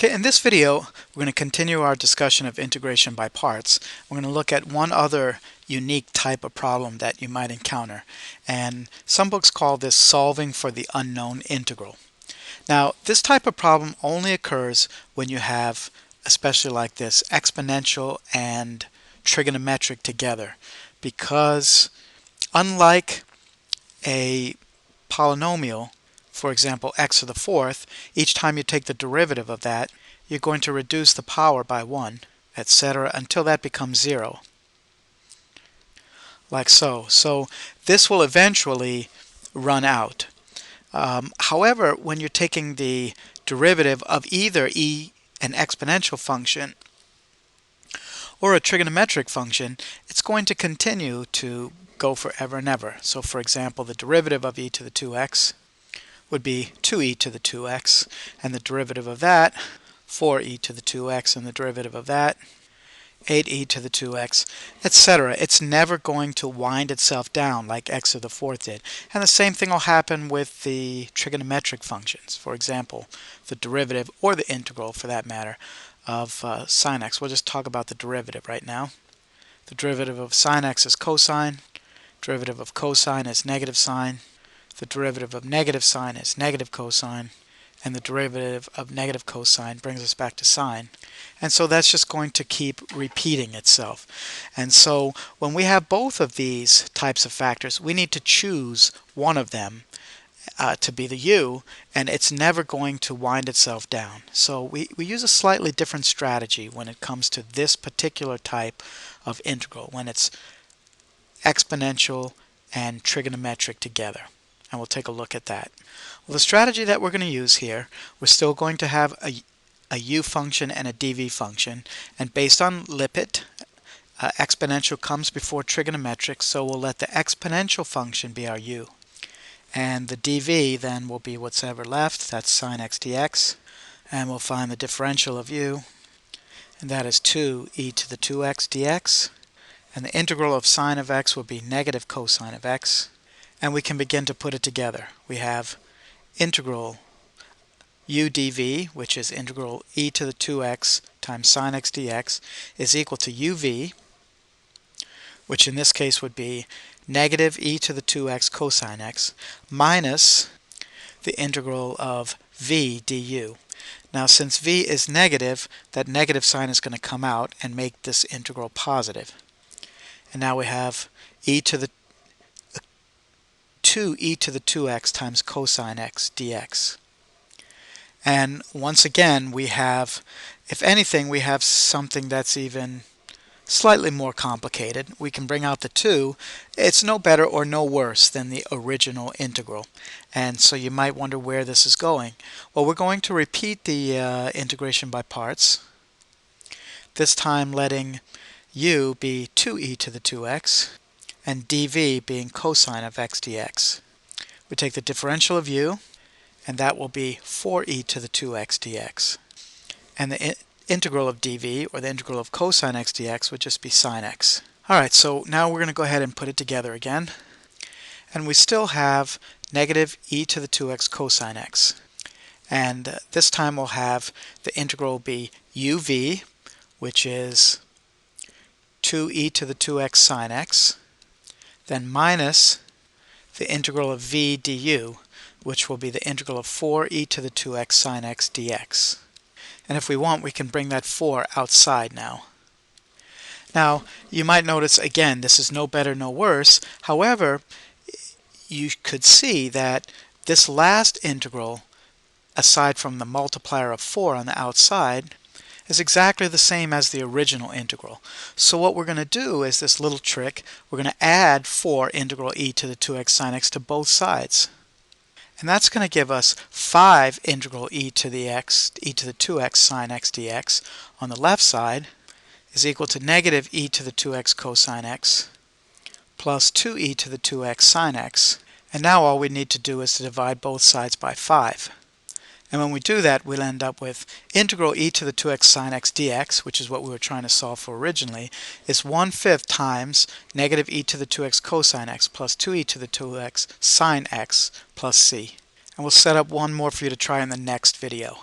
Okay, in this video, we're going to continue our discussion of integration by parts. We're going to look at one other unique type of problem that you might encounter. And some books call this solving for the unknown integral. Now, this type of problem only occurs when you have, especially like this, exponential and trigonometric together. Because unlike a polynomial, for example, x to the fourth, each time you take the derivative of that, you're going to reduce the power by 1, etc., until that becomes 0. Like so. So this will eventually run out. However, when you're taking the derivative of either an exponential function or a trigonometric function, it's going to continue to go forever and ever. So for example, the derivative of e to the 2x would be 2e to the 2x, and the derivative of that, 4e to the 2x, and the derivative of that, 8e to the 2x, etc. It's never going to wind itself down like x to the fourth did. And the same thing will happen with the trigonometric functions. For example, the derivative, or the integral for that matter, of sine x. We'll just talk about the derivative right now. The derivative of sine x is cosine. Derivative of cosine is negative sine. The derivative of negative sine is negative cosine, and the derivative of negative cosine brings us back to sine. And so that's just going to keep repeating itself. And so when we have both of these types of factors, we need to choose one of them to be the u, and it's never going to wind itself down. So we use a slightly different strategy when it comes to this particular type of integral, when it's exponential and trigonometric together. And we'll take a look at that. Well, the strategy that we're going to use here, we're still going to have a u function and a dv function, and based on Lippitt, exponential comes before trigonometric, so we'll let the exponential function be our u. And the dv then will be what's ever left, that's sine x dx, and we'll find the differential of u, and that is 2e to the 2x dx, and the integral of sine of x will be negative cosine of x. And we can begin to put it together. We have integral u dv, which is integral e to the 2x times sine x dx, is equal to uv, which in this case would be negative e to the 2x cosine x, minus the integral of v du. Now since v is negative, that negative sign is going to come out and make this integral positive. And now we have 2e to the 2x times cosine x dx. And once again, we have, if anything, we have something that's even slightly more complicated. We can bring out the 2. It's no better or no worse than the original integral. And so you might wonder where this is going. Well, we're going to repeat the integration by parts, this time letting u be 2e to the 2x, and dv being cosine of x dx. We take the differential of u, and that will be 4e to the 2x dx. And the integral of dv, or the integral of cosine x dx, would just be sine x. Alright, so now we're going to go ahead and put it together again. And we still have negative e to the 2x cosine x. And this time we'll have the integral be uv, which is 2e to the 2x sine x, then minus the integral of v du, which will be the integral of 4e to the 2x sine x dx. And if we want, we can bring that 4 outside now. Now, you might notice, again, this is no better, no worse. However, you could see that this last integral, aside from the multiplier of 4 on the outside, is exactly the same as the original integral. So what we're going to do is this little trick. We're going to add 4 integral e to the 2x sine x to both sides. And that's going to give us 5 integral e to the 2x sine x dx on the left side is equal to negative e to the 2x cosine x plus 2e to the 2x sine x. And now all we need to do is to divide both sides by 5. And when we do that, we'll end up with integral e to the 2x sine x dx, which is what we were trying to solve for originally, is 1/5 times negative e to the 2x cosine x plus 2e to the 2x sine x plus c. And we'll set up one more for you to try in the next video.